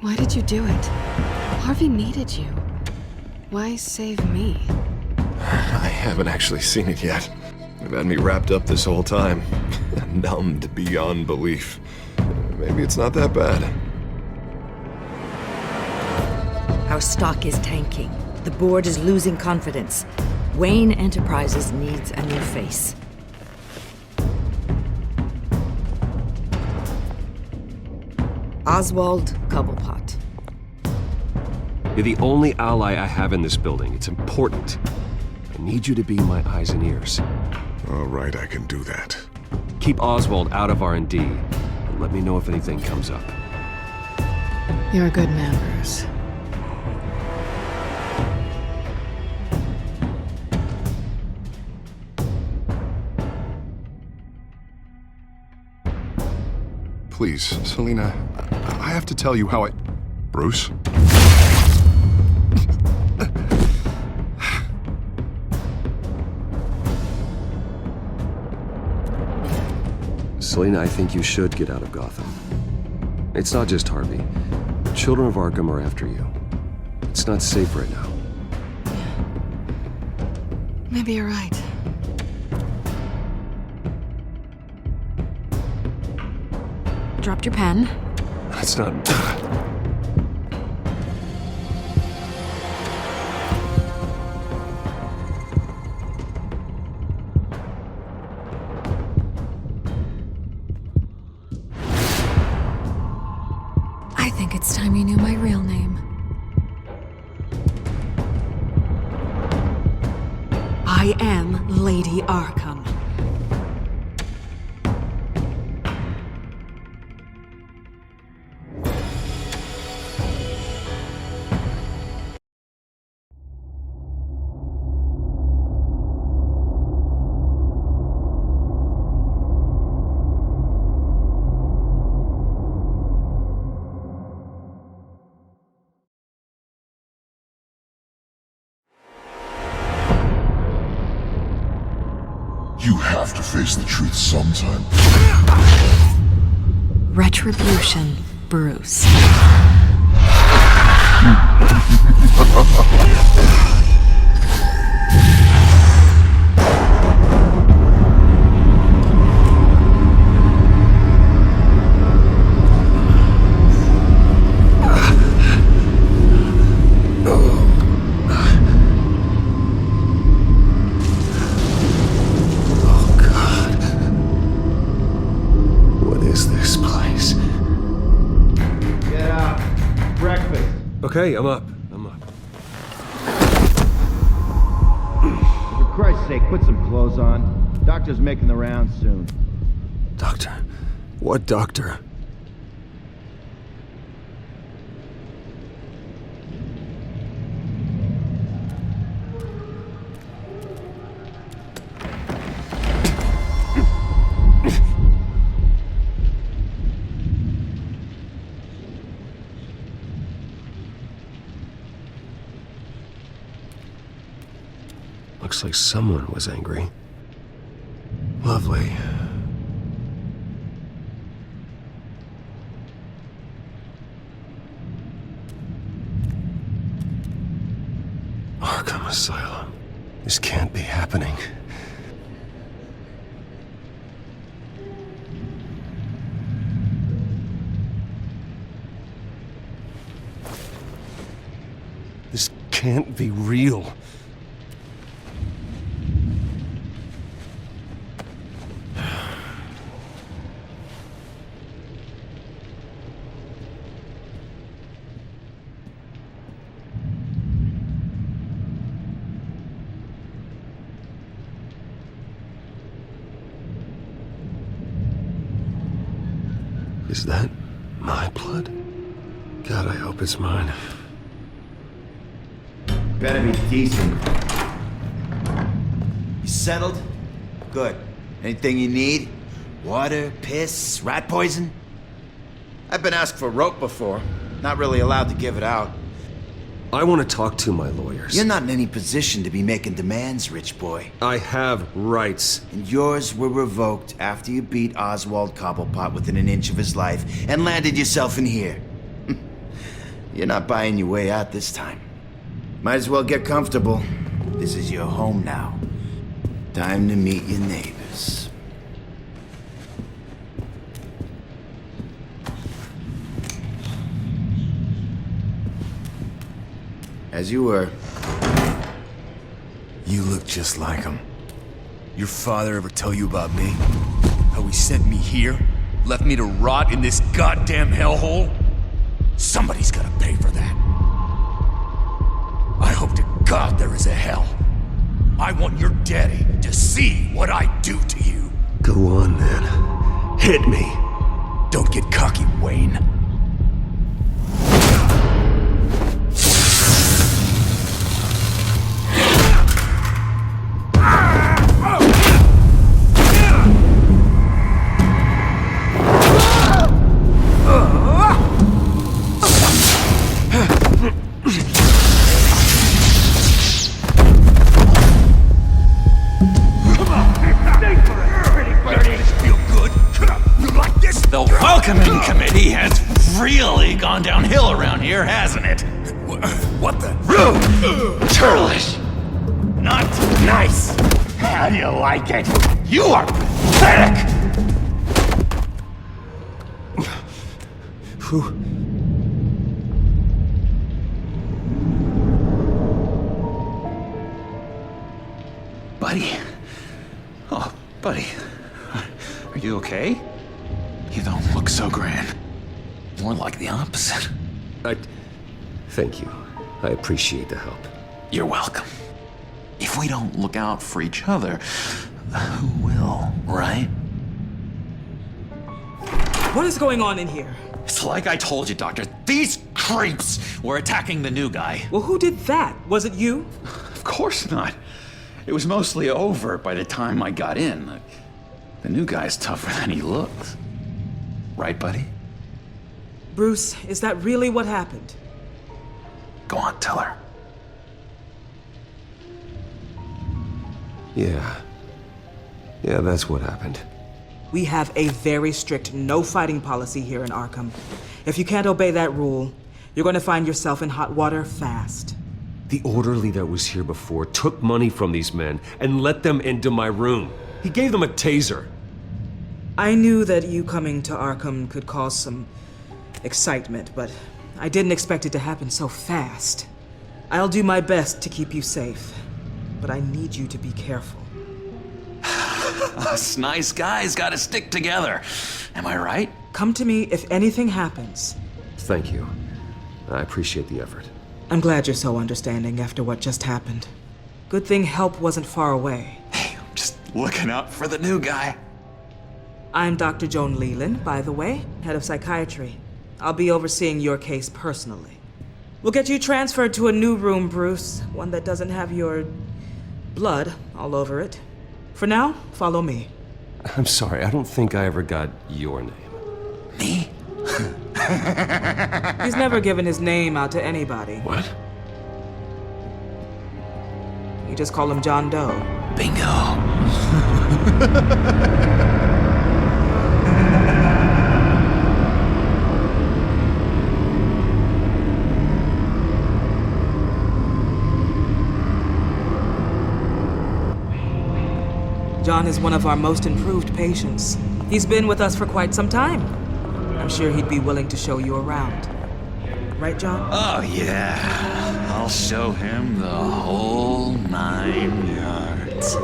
Why did you do it? Harvey needed you. Why save me? I haven't actually seen it yet. They've had me wrapped up this whole time. Numbed beyond belief. Maybe it's not that bad. Our stock is tanking. The board is losing confidence. Wayne Enterprises needs a new face. Oswald Cobblepot. You're the only ally I have in this building. It's important. I need you to be my eyes and ears. All right, I can do that. Keep Oswald out of R&D, and let me know if anything comes up. You're a good man, Bruce. Please, Selina, I have to tell you how Bruce? Selina, I think you should get out of Gotham. It's not just Harvey. The children of Arkham are after you. It's not safe right now. Maybe you're right. Dropped your pen. That's not... I think it's time you knew my real name. I am Lady Arkham. You have to face the truth sometime. Retribution, Bruce. Okay, I'm up. For Christ's sake, put some clothes on. Doctor's making the rounds soon. Doctor? What doctor? Looks like someone was angry. Lovely. Arkham Asylum. This can't be happening. This can't be real. Is that my blood? God, I hope it's mine. Better be decent. You settled? Good. Anything you need? Water, piss, rat poison? I've been asked for rope before. Not really allowed to give it out. I want to talk to my lawyers. You're not in any position to be making demands, rich boy. I have rights. And yours were revoked after you beat Oswald Cobblepot within an inch of his life and landed yourself in here. You're not buying your way out this time. Might as well get comfortable. This is your home now. Time to meet your neighbors. As you were. You look just like him. Your father ever tell you about me? How he sent me here? Left me to rot in this goddamn hellhole? Somebody's gotta pay for that. I hope to God there is a hell. I want your daddy to see what I do to you. Go on, then. Hit me. Don't get cocky, Wayne. The welcoming committee has really gone downhill around here, hasn't it? What the? Rude! Churlish! Not nice! How do you like it? You are pathetic! Buddy? Oh, buddy. Are you okay? You don't look so grand. More like the opposite. Thank you. I appreciate the help. You're welcome. If we don't look out for each other, who will, right? What is going on in here? It's like I told you, Doctor. These creeps were attacking the new guy. Well, who did that? Was it you? Of course not. It was mostly over by the time I got in. The new guy's tougher than he looks. Right, buddy? Bruce, is that really what happened? Go on, tell her. Yeah. Yeah, that's what happened. We have a very strict no fighting policy here in Arkham. If you can't obey that rule, you're going to find yourself in hot water fast. The orderly that was here before took money from these men and let them into my room. He gave them a taser. I knew that you coming to Arkham could cause some excitement, but I didn't expect it to happen so fast. I'll do my best to keep you safe, but I need you to be careful. Us nice guys gotta stick together. Am I right? Come to me if anything happens. Thank you. I appreciate the effort. I'm glad you're so understanding after what just happened. Good thing help wasn't far away. Hey, I'm just looking out for the new guy. I'm Dr. Joan Leland, by the way, head of psychiatry. I'll be overseeing your case personally. We'll get you transferred to a new room, Bruce. One that doesn't have your blood all over it. For now, follow me. I'm sorry, I don't think I ever got your name. Me? He's never given his name out to anybody. What? You just call him John Doe. Bingo. John is one of our most improved patients. He's been with us for quite some time. I'm sure he'd be willing to show you around. Right, John? Oh, yeah. I'll show him the whole 9 yards.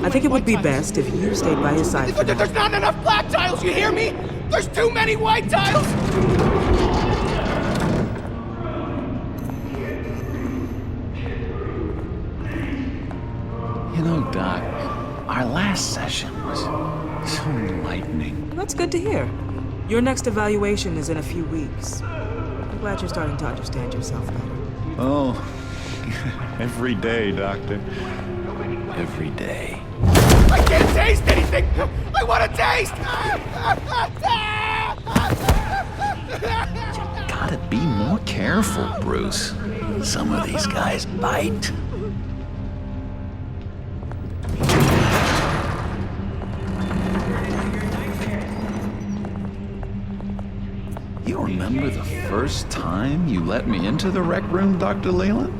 I think it would be best if you stayed by his side for now. There's not enough black tiles, you hear me? There's too many white tiles! You know, Doc, our last session was so enlightening. That's good to hear. Your next evaluation is in a few weeks. I'm glad you're starting to understand yourself better. Oh, every day, Doctor. Every day. I can't taste anything! I want to taste! Gotta be more careful, Bruce. Some of these guys bite. You remember the first time you let me into the rec room, Dr. Leland?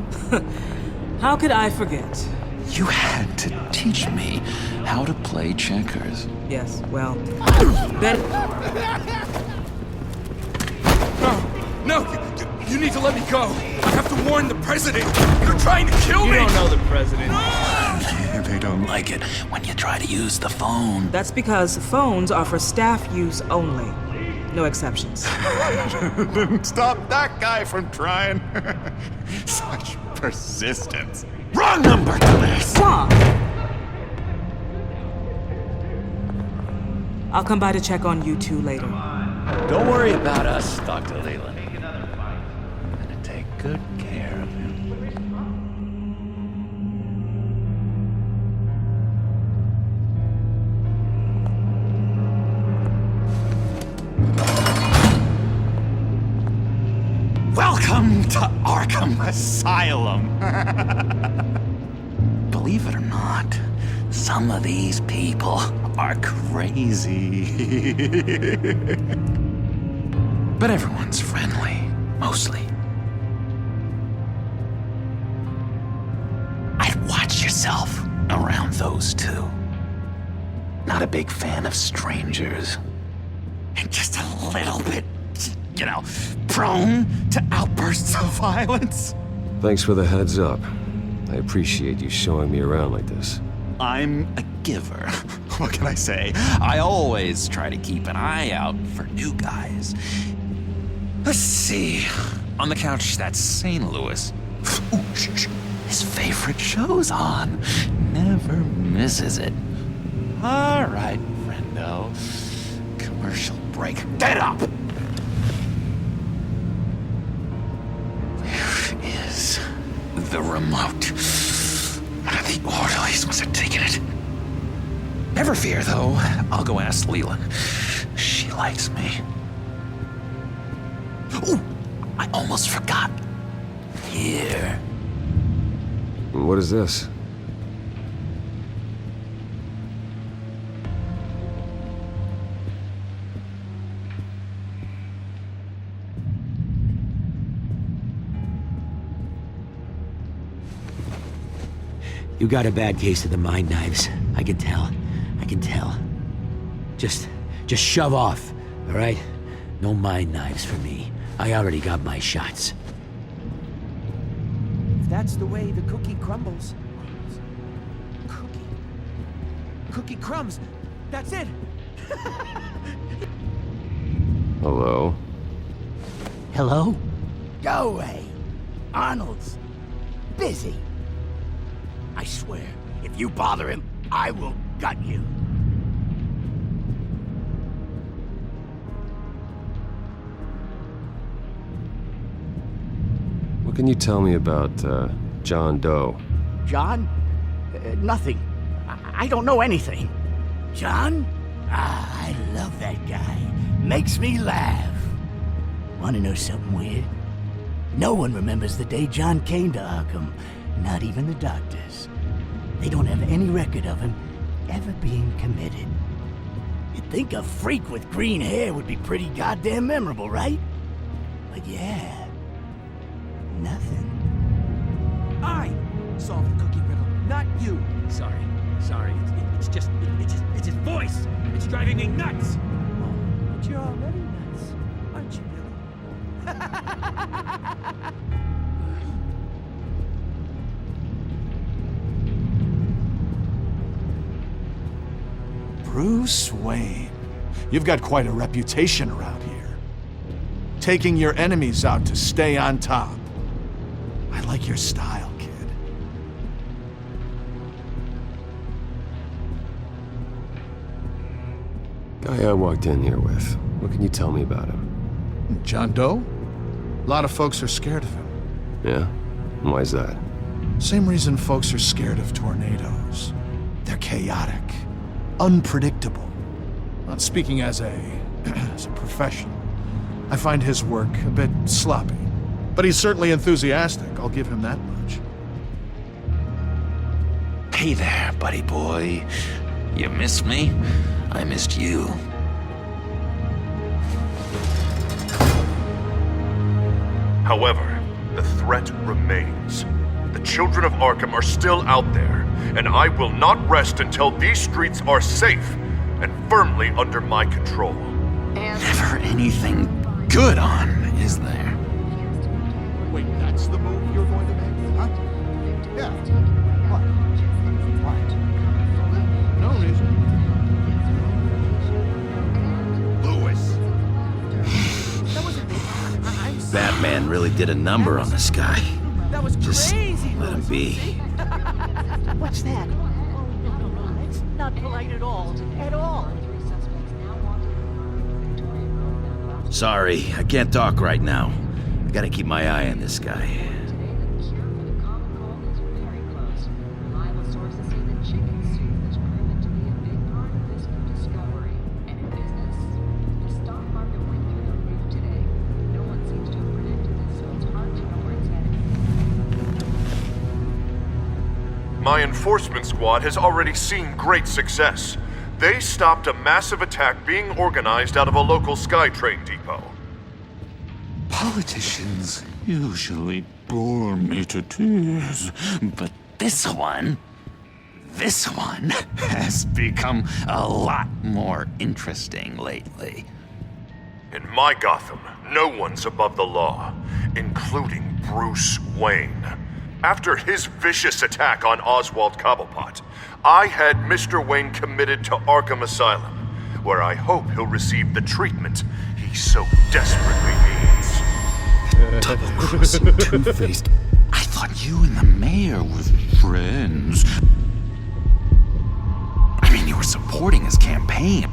How could I forget? You had to teach me how to play checkers. Yes, well, then... No, you need to let me go. I have to warn the president. You're trying to kill me. You don't know the president. They don't like it when you try to use the phone. That's because phones are for staff use only. No exceptions. Didn't stop that guy from trying. Such persistence. Wrong number, dumbass. Stop! I'll come by to check on you two later. Don't worry about us, Dr. Leland. I'm gonna take good care of him. Welcome to Arkham Asylum. Believe it or not, some of these people are crazy. But everyone's friendly, mostly. I'd watch yourself around those two. Not a big fan of strangers. And just a little bit, you know, prone to outbursts of violence. Thanks for the heads up. I appreciate you showing me around like this. I'm a giver. What can I say? I always try to keep an eye out for new guys. Let's see. On the couch, that's St. Louis. Ooh, his favorite show's on. Never misses it. All right, friendo. Commercial break. Get up! Where is the remote? The orderlies must have taken it. Never fear, though. I'll go ask Leland. She likes me. Ooh, I almost forgot. Here. What is this? You got a bad case of the mind knives. I can tell. I can tell. Just shove off, all right? No mind knives for me. I already got my shots. If that's the way the cookie crumbles. Cookie crumbs. That's it. Hello? Hello? Go away. Arnold's busy. I swear, if you bother him, I will gut you. What can you tell me about, John Doe? John? Nothing. I don't know anything. John? Ah, I love that guy. Makes me laugh. Want to know something weird? No one remembers the day John came to Arkham. Not even the doctors. They don't have any record of him ever being committed. You'd think a freak with green hair would be pretty goddamn memorable, right? But yeah, nothing. I solved the cookie riddle, not you. Sorry. It's his voice. It's driving me nuts. Oh, but you're already nuts, aren't you, Billy? Bruce Wayne. You've got quite a reputation around here. Taking your enemies out to stay on top. I like your style, kid. Guy I walked in here with. What can you tell me about him? John Doe? A lot of folks are scared of him. Yeah? Why's that? Same reason folks are scared of tornadoes. They're chaotic, unpredictable. Not speaking as a professional, I find his work a bit sloppy. But he's certainly enthusiastic, I'll give him that much. Hey there, buddy boy. You missed me? I missed you. However, the threat remains. The children of Arkham are still out there, and I will not rest until these streets are safe and firmly under my control. Never anything good on, is there? Wait, that's the move you're going to make, huh? Yeah. What? Why? No reason. Lewis! Batman really did a number on this guy. That was Just crazy. let him be. What's that? It's not polite at all. At all. Sorry, I can't talk right now. I gotta keep my eye on this guy. My enforcement squad has already seen great success. They stopped a massive attack being organized out of a local SkyTrain depot. Politicians usually bore me to tears, but this one has become a lot more interesting lately. In my Gotham, no one's above the law, including Bruce Wayne. After his vicious attack on Oswald Cobblepot, I had Mr. Wayne committed to Arkham Asylum, where I hope he'll receive the treatment he so desperately needs. Double-crossing, two-faced. I thought you and the mayor were friends. I mean, you were supporting his campaign.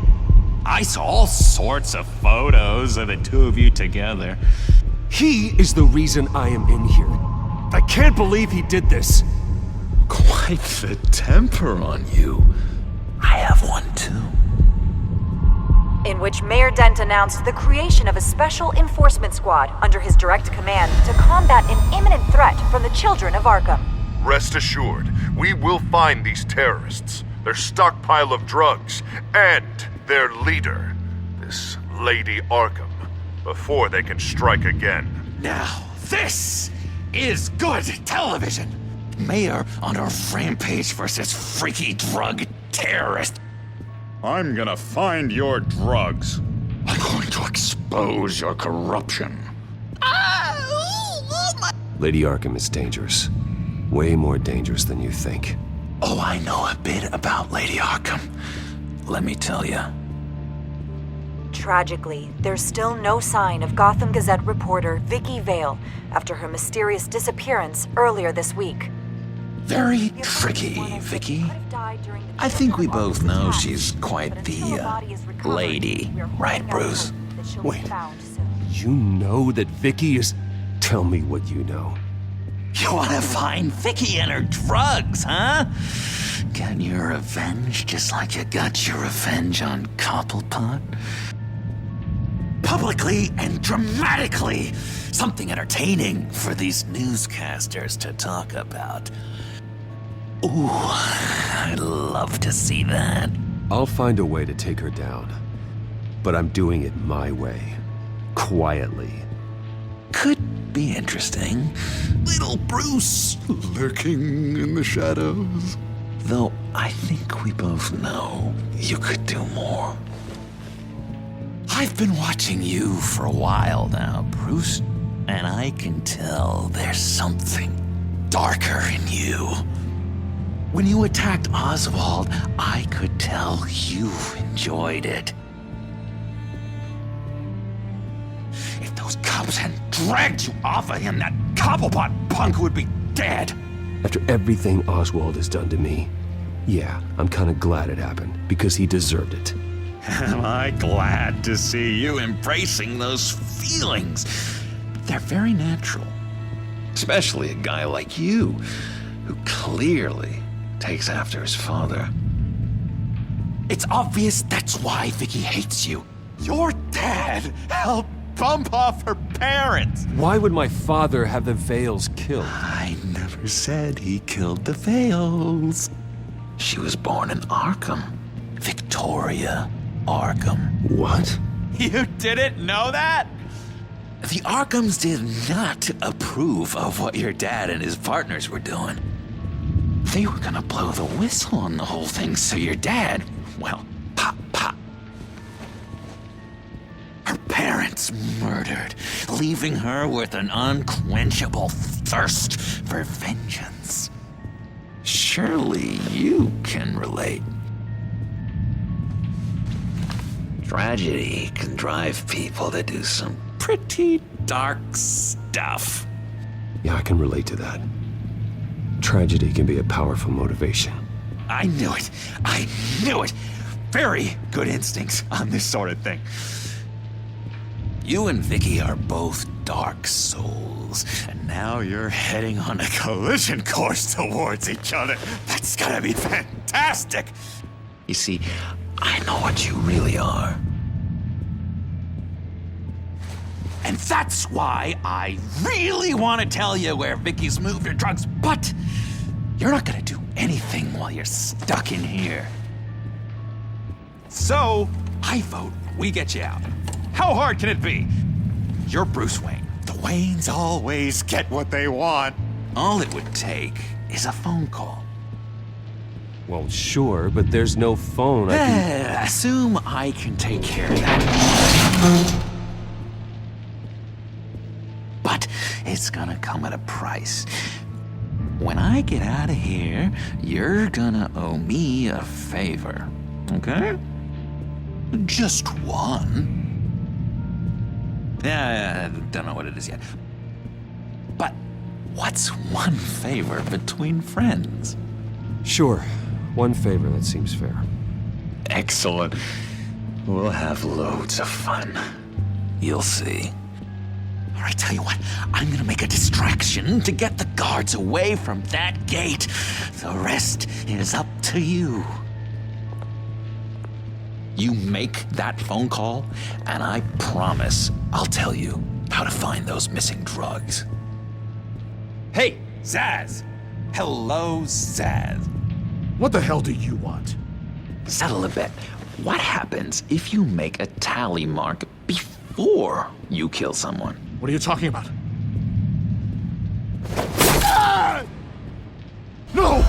I saw all sorts of photos of the two of you together. He is the reason I am in here. I can't believe he did this. Quite the temper on you. I have one too. In which Mayor Dent announced the creation of a special enforcement squad under his direct command to combat an imminent threat from the children of Arkham. Rest assured, we will find these terrorists, their stockpile of drugs, and their leader, this Lady Arkham, before they can strike again. Now, this is good television. Mayor on a rampage versus freaky drug terrorist. I'm gonna find your drugs. I'm going to expose your corruption. Lady Arkham is dangerous. Way more dangerous than you think. Oh, I know a bit about Lady Arkham. Let me tell you. Tragically, there's still no sign of Gotham Gazette reporter Vicky Vale after her mysterious disappearance earlier this week. Very tricky, Vicky. I think we both know she's quite the lady, right, Bruce? Wait, you know that Vicky is... Tell me what you know. You want to find Vicky and her drugs, huh? Get your revenge just like you got your revenge on Cobblepot? Publicly and dramatically. Something entertaining for these newscasters to talk about. Ooh, I'd love to see that. I'll find a way to take her down. But I'm doing it my way. Quietly. Could be interesting. Little Bruce lurking in the shadows. Though I think we both know you could do more. I've been watching you for a while now, Bruce, and I can tell there's something darker in you. When you attacked Oswald, I could tell you enjoyed it. If those cops hadn't dragged you off of him, that Cobblepot punk would be dead. After everything Oswald has done to me, yeah, I'm kind of glad it happened, because he deserved it. Am I glad to see you embracing those feelings? They're very natural. Especially a guy like you, who clearly takes after his father. It's obvious that's why Vicky hates you. Your dad helped bump off her parents. Why would my father have the Vales killed? I never said he killed the Vales. She was born in Arkham. Victoria Arkham. What? You didn't know that? The Arkhams did not approve of what your dad and his partners were doing. They were gonna blow the whistle on the whole thing, so your dad, well, pop. Her parents murdered, leaving her with an unquenchable thirst for vengeance. Surely you can relate. Tragedy can drive people to do some pretty dark stuff. Yeah, I can relate to that. Tragedy can be a powerful motivation. I knew it. I knew it. Very good instincts on this sort of thing. You and Vicky are both dark souls, and now you're heading on a collision course towards each other. That's gonna be fantastic. You see, I know what you really are. And that's why I really want to tell you where Vicky's moved her drugs, but you're not gonna do anything while you're stuck in here. So, I vote we get you out. How hard can it be? You're Bruce Wayne. The Waynes always get what they want. All it would take is a phone call. Well, sure, but there's no phone. I can... Assume I can take care of that. But it's gonna come at a price. When I get out of here, you're gonna owe me a favor, okay? Just one. Yeah, I don't know what it is yet. But what's one favor between friends? Sure. One favor, that seems fair. Excellent. We'll have loads of fun. You'll see. All right, tell you what, I'm gonna make a distraction to get the guards away from that gate. The rest is up to you. You make that phone call, and I promise I'll tell you how to find those missing drugs. Hey, Zaz! Hello, Zaz. What the hell do you want? Settle a bet. What happens if you make a tally mark before you kill someone? What are you talking about? No!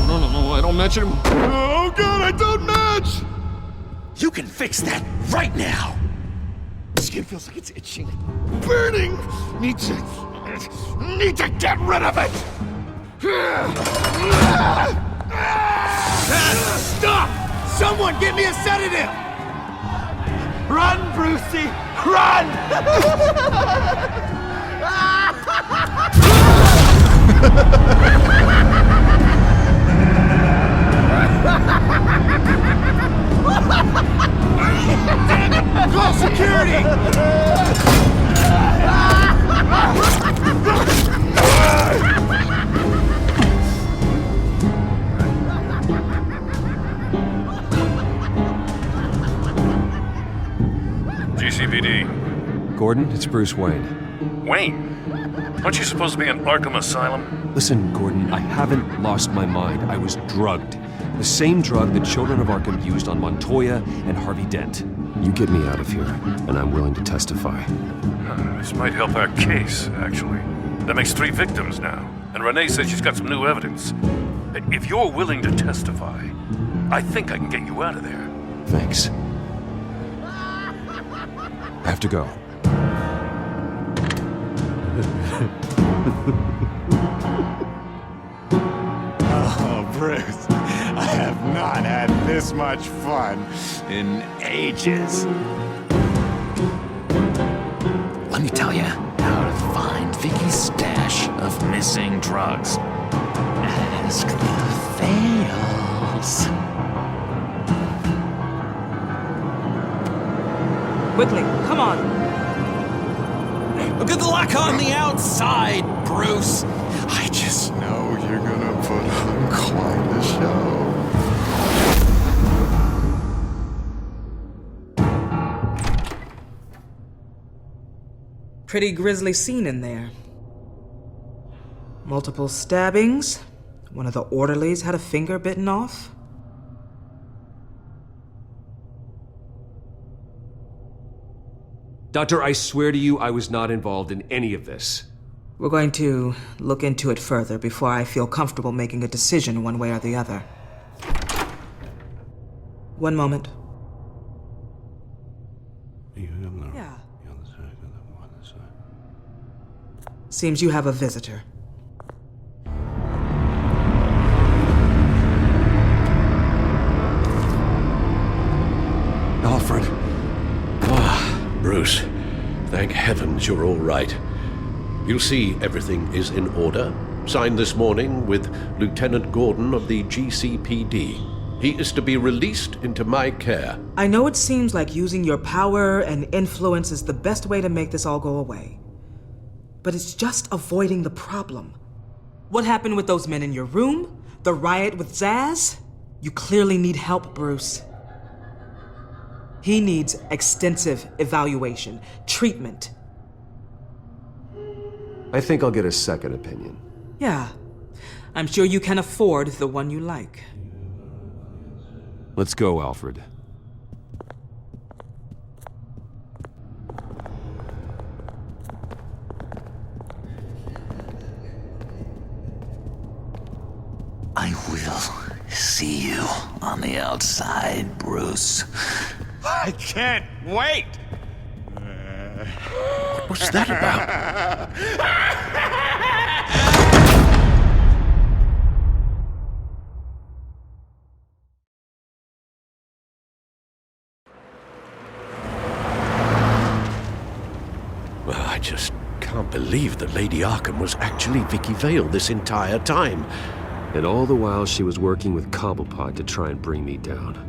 No, I don't match him. Oh god, I don't match! You can fix that right now! Skin feels like it's itching. Burning! Need to get rid of it! Stop! Someone get me a sedative! Run, Brucey! Run! Call security! GCPD. Gordon, it's Bruce Wayne. Wayne? Aren't you supposed to be in Arkham Asylum? Listen, Gordon, I haven't lost my mind. I was drugged. The same drug the children of Arkham used on Montoya and Harvey Dent. You get me out of here, and I'm willing to testify. This might help our case, actually. That makes 3 victims now, and Renee says she's got some new evidence. If you're willing to testify, I think I can get you out of there. Thanks. I have to go. Oh, Bruce, I have not had this much fun in ages. Let me tell you how to find Vicky's stash of missing drugs. Ask the fails. Quickly, come on. Good luck on the outside, Bruce. I just know you're gonna put on quite a show. Pretty grisly scene in there. Multiple stabbings. One of the orderlies had a finger bitten off. Doctor, I swear to you, I was not involved in any of this. We're going to look into it further before I feel comfortable making a decision one way or the other. One moment. Yeah. Seems you have a visitor. Alfred. Bruce, thank heavens you're all right. You'll see everything is in order. Signed this morning with Lieutenant Gordon of the GCPD. He is to be released into my care. I know it seems like using your power and influence is the best way to make this all go away. But it's just avoiding the problem. What happened with those men in your room? The riot with Zaz? You clearly need help, Bruce. He needs extensive evaluation, treatment. I think I'll get a second opinion. Yeah. I'm sure you can afford the one you like. Let's go, Alfred. I will see you on the outside, Bruce. I can't wait! What's that about? Well, I just can't believe that Lady Arkham was actually Vicky Vale this entire time. And all the while she was working with Cobblepot to try and bring me down.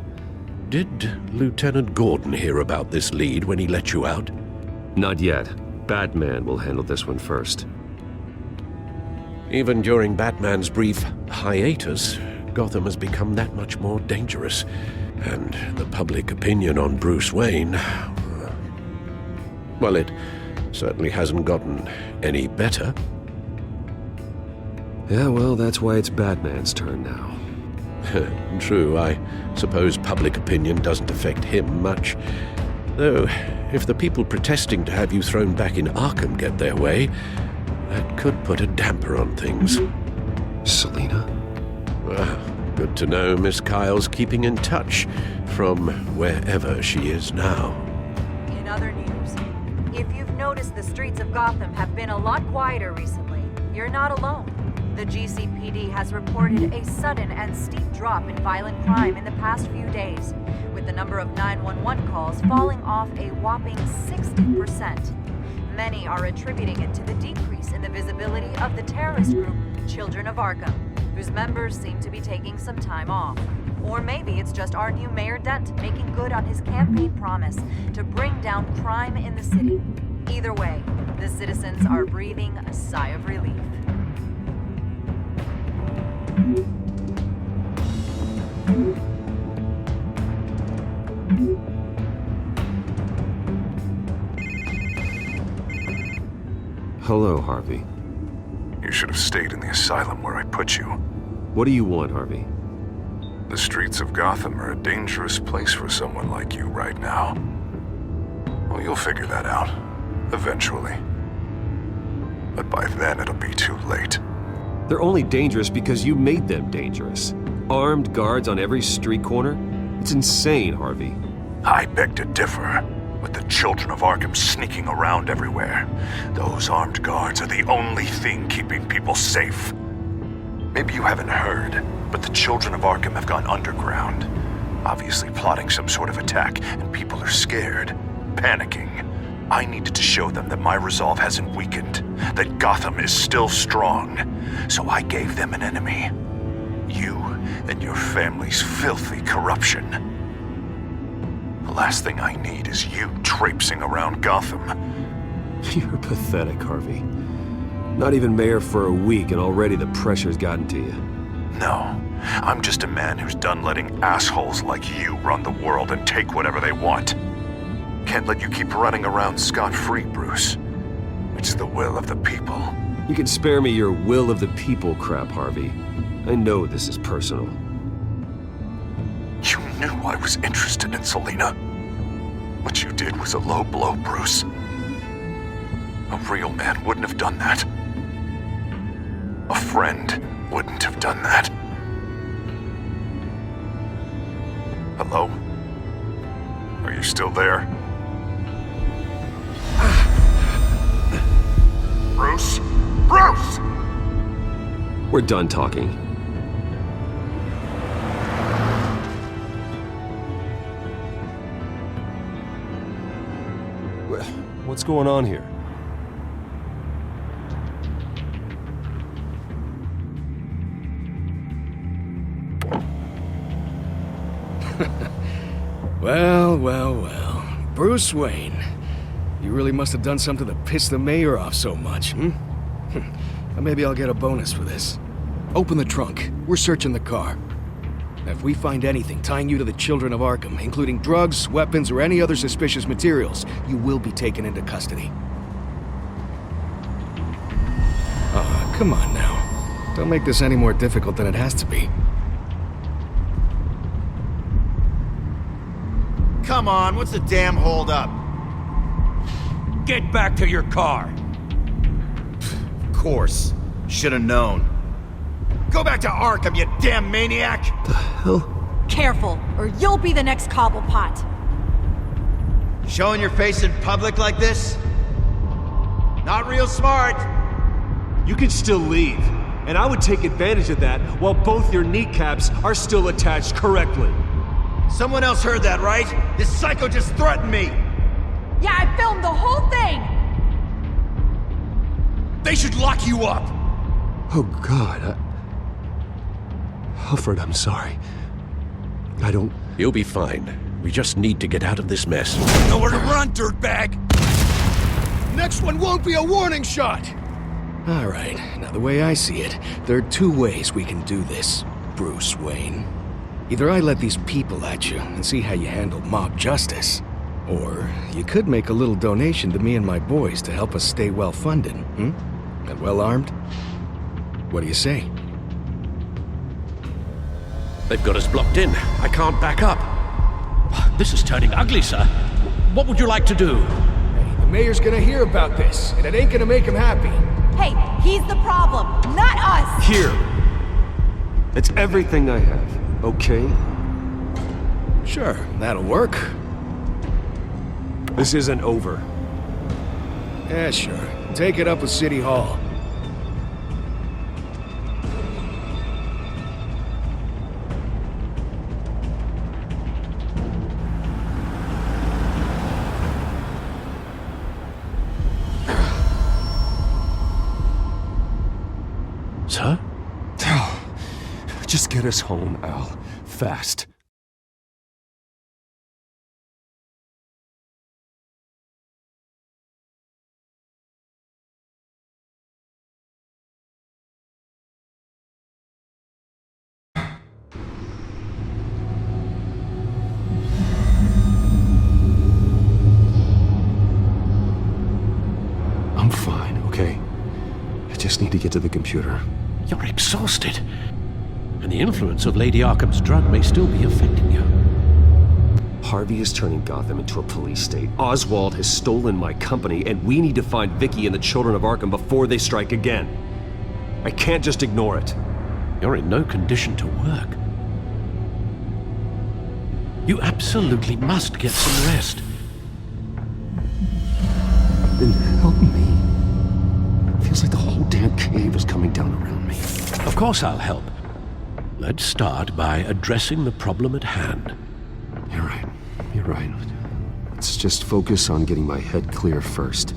Did Lieutenant Gordon hear about this lead when he let you out? Not yet. Batman will handle this one first. Even during Batman's brief hiatus, Gotham has become that much more dangerous. And the public opinion on Bruce Wayne... well, it certainly hasn't gotten any better. Yeah, well, that's why it's Batman's turn now. True, I suppose public opinion doesn't affect him much. Though, if the people protesting to have you thrown back in Arkham get their way, that could put a damper on things. Selina? Well, good to know Miss Kyle's keeping in touch from wherever she is now. In other news, if you've noticed the streets of Gotham have been a lot quieter recently, you're not alone. The GCPD has reported a sudden and steep drop in violent crime in the past few days, with the number of 911 calls falling off a whopping 60%. Many are attributing it to the decrease in the visibility of the terrorist group Children of Arkham, whose members seem to be taking some time off. Or maybe it's just our new Mayor Dent making good on his campaign promise to bring down crime in the city. Either way, the citizens are breathing a sigh of relief. Hello, Harvey. You should have stayed in the asylum where I put you. What do you want, Harvey? The streets of Gotham are a dangerous place for someone like you right now. Well, you'll figure that out. Eventually. But by then it'll be too late. They're only dangerous because you made them dangerous. Armed guards on every street corner? It's insane, Harvey. I beg to differ. With the Children of Arkham sneaking around everywhere, those armed guards are the only thing keeping people safe. Maybe you haven't heard, but the Children of Arkham have gone underground. Obviously plotting some sort of attack, and people are scared, panicking. I needed to show them that my resolve hasn't weakened, that Gotham is still strong. So I gave them an enemy. You and your family's filthy corruption. The last thing I need is you traipsing around Gotham. You're pathetic, Harvey. Not even mayor for a week and already the pressure's gotten to you. No, I'm just a man who's done letting assholes like you run the world and take whatever they want. Can't let you keep running around scot-free, Bruce. It's the will of the people. You can spare me your will of the people crap, Harvey. I know this is personal. You knew I was interested in Selina. What you did was a low blow, Bruce. A real man wouldn't have done that. A friend wouldn't have done that. Hello? Are you still there? Bruce? Bruce! We're done talking. What's going on here? Well. Bruce Wayne. You really must have done something to piss the mayor off so much, hmm? Maybe I'll get a bonus for this. Open the trunk. We're searching the car. If we find anything tying you to the children of Arkham, including drugs, weapons, or any other suspicious materials, you will be taken into custody. Come on now. Don't make this any more difficult than it has to be. Come on, what's the damn holdup? Get back to your car! Of course. Should've known. Go back to Arkham, you damn maniac! The hell? Careful, or you'll be the next Cobblepot. Showing your face in public like this? Not real smart. You can still leave, and I would take advantage of that while both your kneecaps are still attached correctly. Someone else heard that, right? This psycho just threatened me! Yeah, I filmed the whole thing! They should lock you up! Oh, God. Alfred, I'm sorry. I don't... You'll be fine. We just need to get out of this mess. Nowhere to run, dirtbag! Next one won't be a warning shot! All right, now the way I see it, there are two ways we can do this, Bruce Wayne. Either I let these people at you and see how you handle mob justice, or you could make a little donation to me and my boys to help us stay well-funded, and well-armed. What do you say? They've got us blocked in. I can't back up. This is turning ugly, sir. What would you like to do? Hey, the mayor's gonna hear about this, and it ain't gonna make him happy. Hey, he's the problem, not us! Here. It's everything I have, okay? Sure, that'll work. This isn't over. Yeah, sure. Take it up with City Hall. Sir? Just get us home, Al. Fast. I'm fine, okay? I just need to get to the computer. You're exhausted. And the influence of Lady Arkham's drug may still be affecting you. Harvey is turning Gotham into a police state. Oswald has stolen my company, and we need to find Vicky and the children of Arkham before they strike again. I can't just ignore it. You're in no condition to work. You absolutely must get some rest. Then help me. Feels like the whole damn cave is coming down around me. Of course I'll help. Let's start by addressing the problem at hand. You're right. You're right. Let's just focus on getting my head clear first.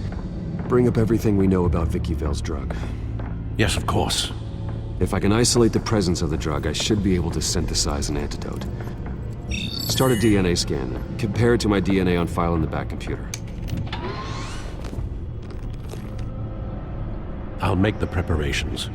Bring up everything we know about Vicky Vale's drug. Yes, of course. If I can isolate the presence of the drug, I should be able to synthesize an antidote. Start a DNA scan. Compare it to my DNA on file in the back computer. I'll make the preparations.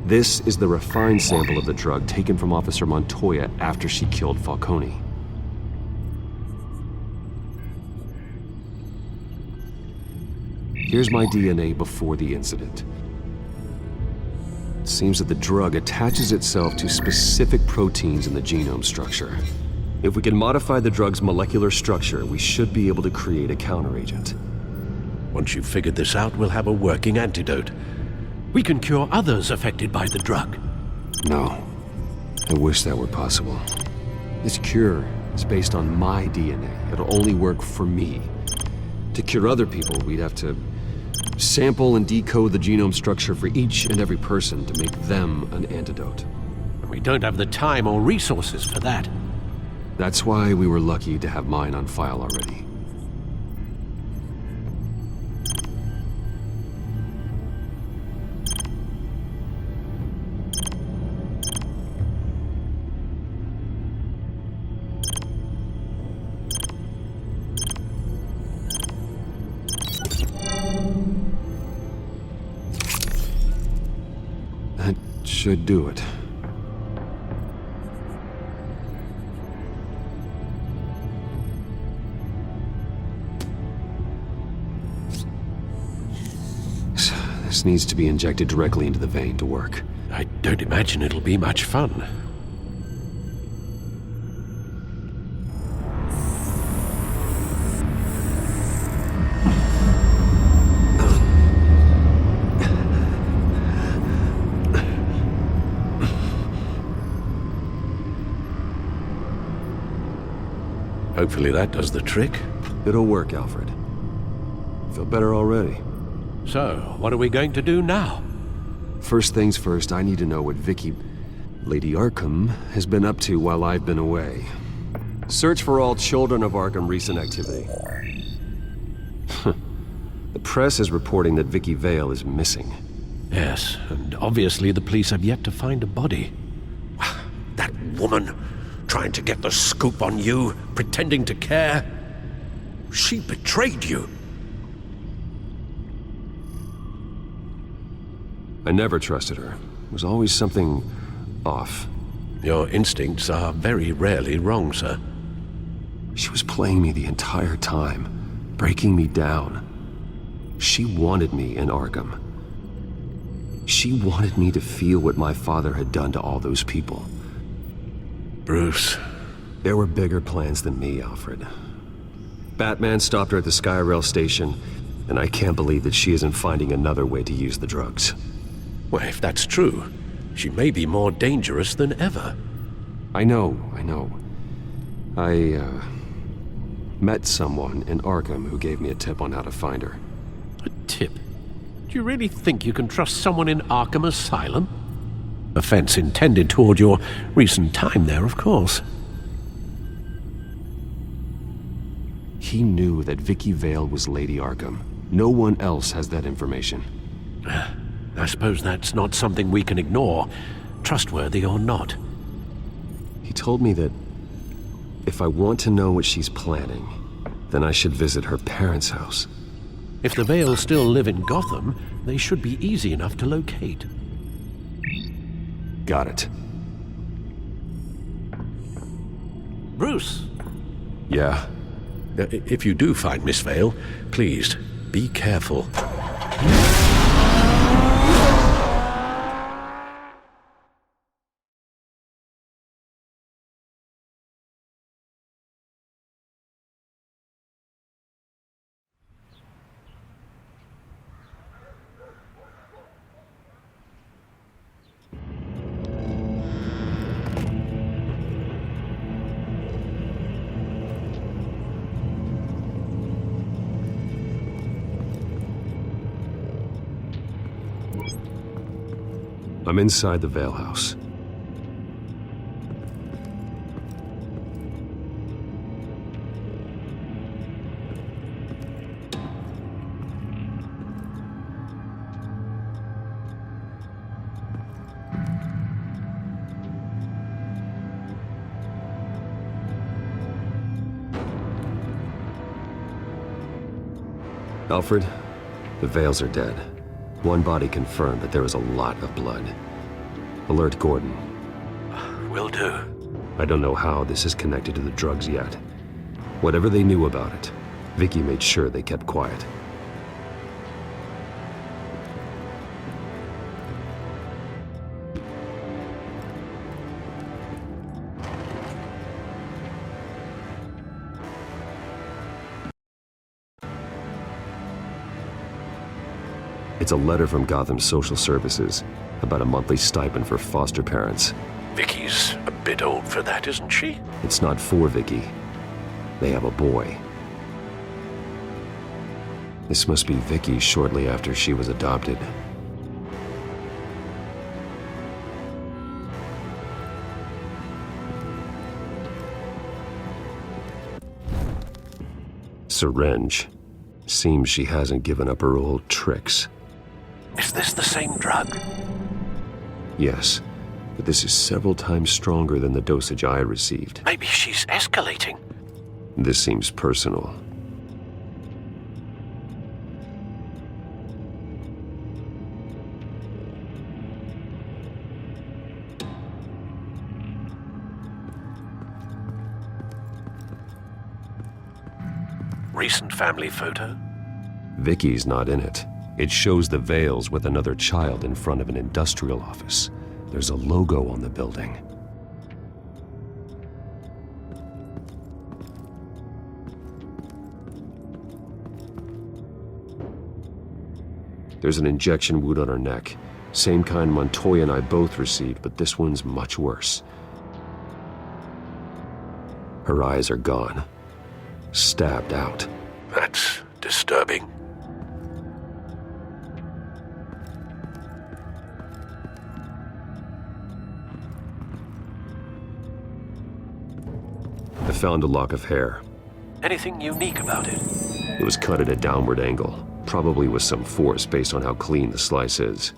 This is the refined sample of the drug taken from Officer Montoya after she killed Falcone. Here's my DNA before the incident. It seems that the drug attaches itself to specific proteins in the genome structure. If we can modify the drug's molecular structure, we should be able to create a counteragent. Once you've figured this out, we'll have a working antidote. We can cure others affected by the drug. No. I wish that were possible. This cure is based on my DNA. It'll only work for me. To cure other people, we'd have to sample and decode the genome structure for each and every person to make them an antidote. We don't have the time or resources for that. That's why we were lucky to have mine on file already. That should do it. This needs to be injected directly into the vein to work. I don't imagine it'll be much fun. Hopefully that does the trick. It'll work, Alfred. Feel better already. So, what are we going to do now? First things first, I need to know what Lady Arkham, has been up to while I've been away. Search for all children of Arkham recent activity. The press is reporting that Vicky Vale is missing. Yes, and obviously the police have yet to find a body. That woman, trying to get the scoop on you, pretending to care. She betrayed you. I never trusted her. There was always something off. Your instincts are very rarely wrong, sir. She was playing me the entire time, breaking me down. She wanted me in Arkham. She wanted me to feel what my father had done to all those people. Bruce. There were bigger plans than me, Alfred. Batman stopped her at the Skyrail station, and I can't believe that she isn't finding another way to use the drugs. Well, if that's true, she may be more dangerous than ever. I know. I met someone in Arkham who gave me a tip on how to find her. A tip? Do you really think you can trust someone in Arkham Asylum? Offense intended toward your recent time there, of course. He knew that Vicky Vale was Lady Arkham. No one else has that information. I suppose that's not something we can ignore, trustworthy or not. He told me that if I want to know what she's planning, then I should visit her parents' house. If the Vales still live in Gotham, they should be easy enough to locate. Got it. Bruce! Yeah? If you do find Miss Vale, please, be careful. I'm inside the Vale house. Alfred, the Vales are dead. One body confirmed, but there is a lot of blood. Alert Gordon. Will do. I don't know how this is connected to the drugs yet. Whatever they knew about it, Vicky made sure they kept quiet. It's a letter from Gotham Social Services about a monthly stipend for foster parents. Vicky's a bit old for that, isn't she? It's not for Vicky. They have a boy. This must be Vicky shortly after she was adopted. Syringe. Seems she hasn't given up her old tricks. Is this the same drug? Yes, but this is several times stronger than the dosage I received. Maybe she's escalating. This seems personal. Recent family photo? Vicky's not in it. It shows the Vales with another child in front of an industrial office. There's a logo on the building. There's an injection wound on her neck. Same kind Montoya and I both received, but this one's much worse. Her eyes are gone. Stabbed out. That's disturbing. I found a lock of hair. Anything unique about it? It was cut at a downward angle, probably with some force based on how clean the slice is.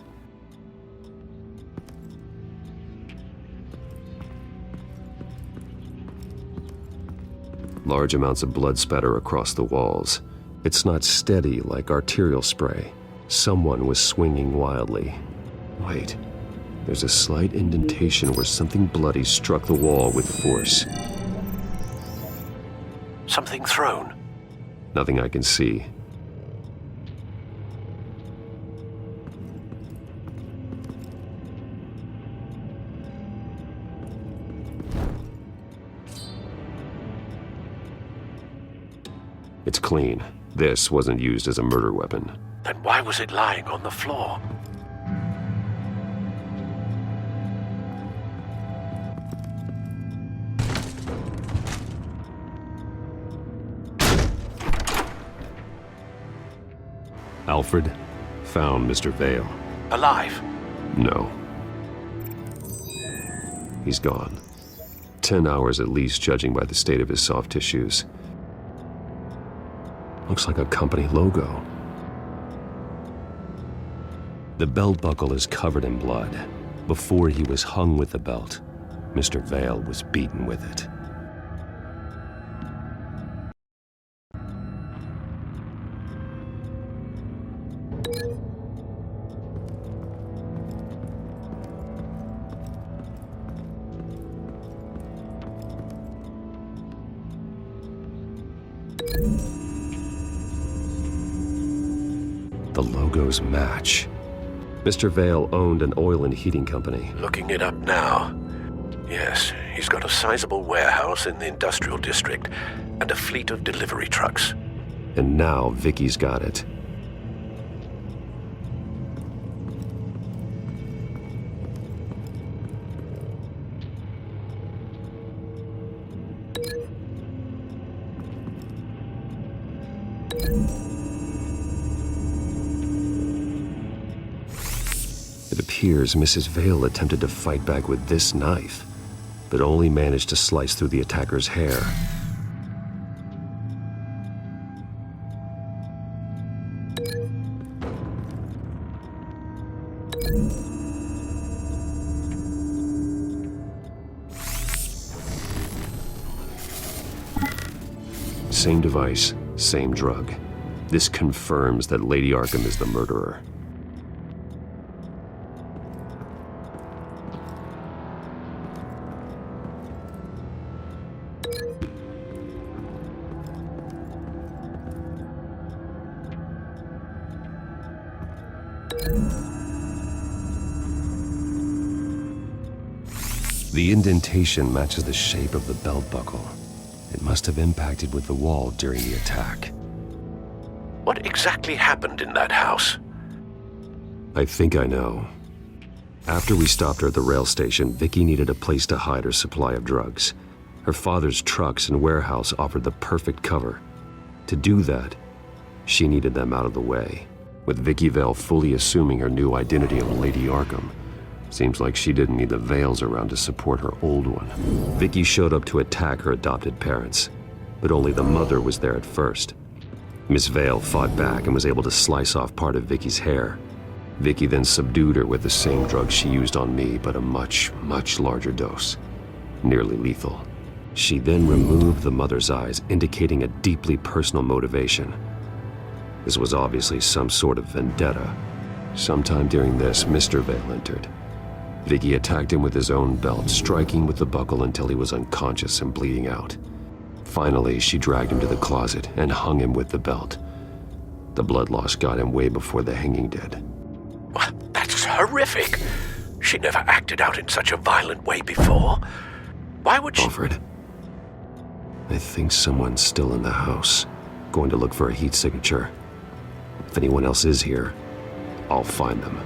Large amounts of blood spatter across the walls. It's not steady like arterial spray. Someone was swinging wildly. Wait, there's a slight indentation where something bloody struck the wall with force. Something thrown? Nothing I can see. It's clean. This wasn't used as a murder weapon. Then why was it lying on the floor? Alfred found Mr. Vale. Alive? No. He's gone. 10 hours at least, judging by the state of his soft tissues. Looks like a company logo. The belt buckle is covered in blood. Before he was hung with the belt, Mr. Vale was beaten with it. The logos match. Mr. Vale owned an oil and heating company. Looking it up now. Yes, he's got a sizable warehouse in the industrial district and a fleet of delivery trucks. And now Vicky's got it. It appears Mrs. Vale attempted to fight back with this knife, but only managed to slice through the attacker's hair. Same device, same drug. This confirms that Lady Arkham is the murderer. The indentation matches the shape of the belt buckle. It must have impacted with the wall during the attack. What exactly happened in that house? I think I know. After we stopped her at the rail station, Vicky needed a place to hide her supply of drugs. Her father's trucks and warehouse offered the perfect cover. To do that, she needed them out of the way. With Vicky Vale fully assuming her new identity of Lady Arkham, seems like she didn't need the Vales around to support her old one. Vicky showed up to attack her adopted parents, but only the mother was there at first. Miss Vale fought back and was able to slice off part of Vicky's hair. Vicky then subdued her with the same drug she used on me, but a much, much larger dose. Nearly lethal. She then removed the mother's eyes, indicating a deeply personal motivation. This was obviously some sort of vendetta. Sometime during this, Mr. Vale entered. Vicky attacked him with his own belt, striking with the buckle until he was unconscious and bleeding out. Finally, she dragged him to the closet and hung him with the belt. The blood loss got him way before the hanging did. That's horrific. She never acted out in such a violent way before. Why would she... Alfred, I think someone's still in the house, going to look for a heat signature. If anyone else is here, I'll find them.